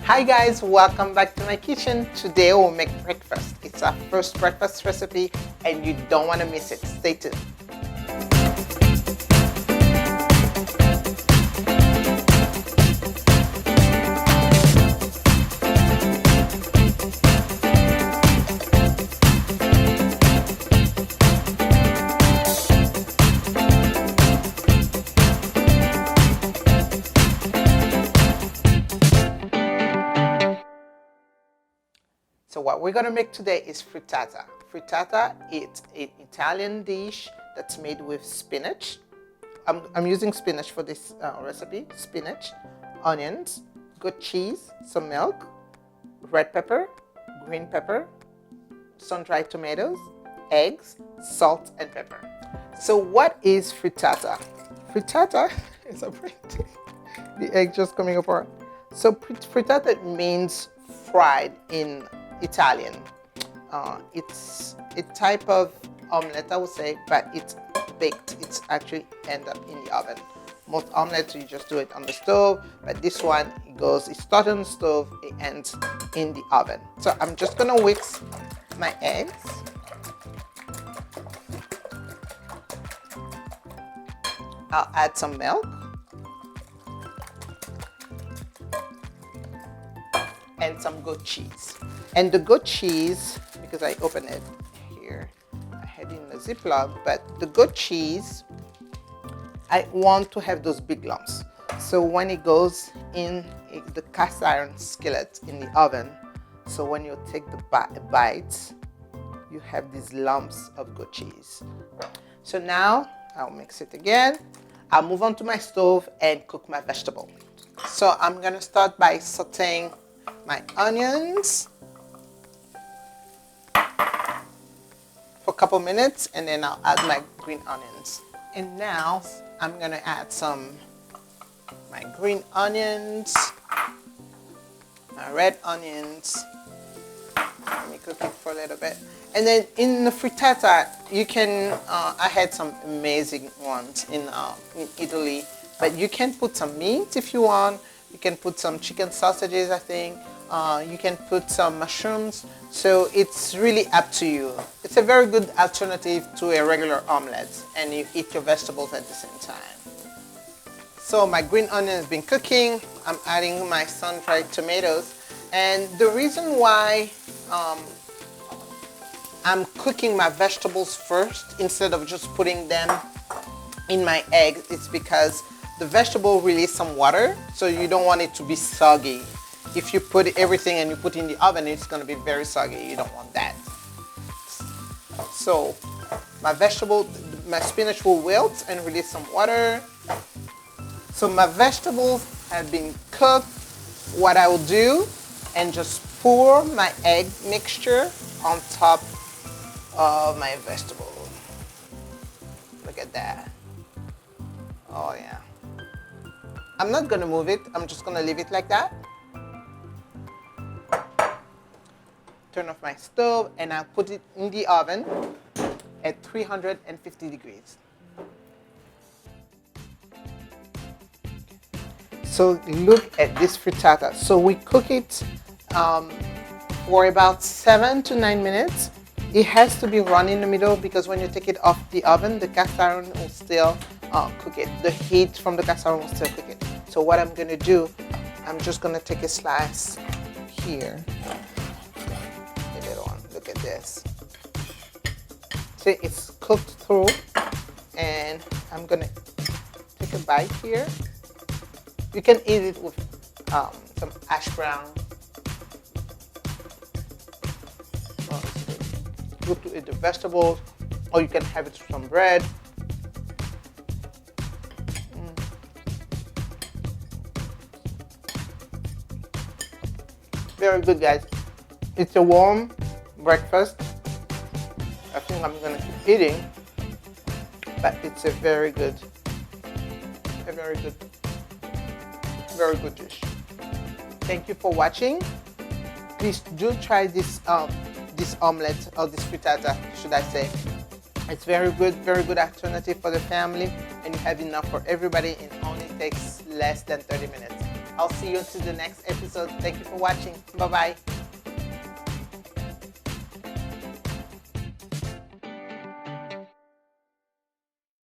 Hi guys, welcome back to my kitchen. Today we'll make breakfast. It's our first breakfast recipe and you don't want to miss it. Stay tuned. So what we're going to make today is frittata. Frittata is an Italian dish that's made with spinach. I'm using spinach for this recipe. Spinach, onions, goat cheese, some milk, red pepper, green pepper, sun-dried tomatoes, eggs, salt, and pepper. So what is frittata? Frittata is a the egg just coming apart. So frittata means fried in Italian. It's a type of omelette, I would say, but it's baked. It's actually end up in the oven. Most omelettes you just do it on the stove, but this one it starts on the stove, it ends in the oven. So I'm just gonna whisk my eggs. I'll add some milk. And some goat cheese. And the goat cheese, because I opened it here, I had it in a Ziploc, but the goat cheese, I want to have those big lumps. So when it goes in the cast iron skillet in the oven, so when you take the bites, you have these lumps of goat cheese. So now I'll mix it again. I'll move on to my stove and cook my vegetable. So I'm gonna start by sauteing my onions for a couple minutes, and then I'll add my green onions. And now I'm gonna add my green onions, my red onions. Let me cook it for a little bit. And then in the frittata, you can, I had some amazing ones in Italy, but you can put some meat if you want. You can put some chicken sausages, I think. You can put some mushrooms. So it's really up to you. It's a very good alternative to a regular omelette, and you eat your vegetables at the same time. So my green onion has been cooking. I'm adding my sun-dried tomatoes. And the reason why I'm cooking my vegetables first instead of just putting them in my egg is because the vegetable release some water, so you don't want it to be soggy. If you put everything and you put it in the oven, it's going to be very soggy. You don't want that. So my spinach will wilt and release some water. So my vegetables have been cooked. What I will do and just pour my egg mixture on top of my vegetable. Look at that. Oh yeah. I'm not going to move it. I'm just going to leave it like that. Turn off my stove and I'll put it in the oven at 350 degrees. So look at this frittata. So we cook it for about 7 to 9 minutes. It has to be run in the middle because when you take it off the oven, the cast iron will still cook it. The heat from the cast iron will still cook it. So what I'm going to do, I'm just going to take a slice here. A little one. Look at this. See, it's cooked through. And I'm going to take a bite here. You can eat it with some hash brown. Oh, it's good to eat the vegetables, or you can have it with some bread. Very good, guys. It's a warm breakfast. I think I'm gonna keep eating, but it's a very good dish. Thank you for watching. Please do try this omelette, or this frittata, should I say. It's very good alternative for the family, and you have enough for everybody. It only takes less than 30 minutes. I'll see you until the next episode. Thank you for watching. Bye-bye.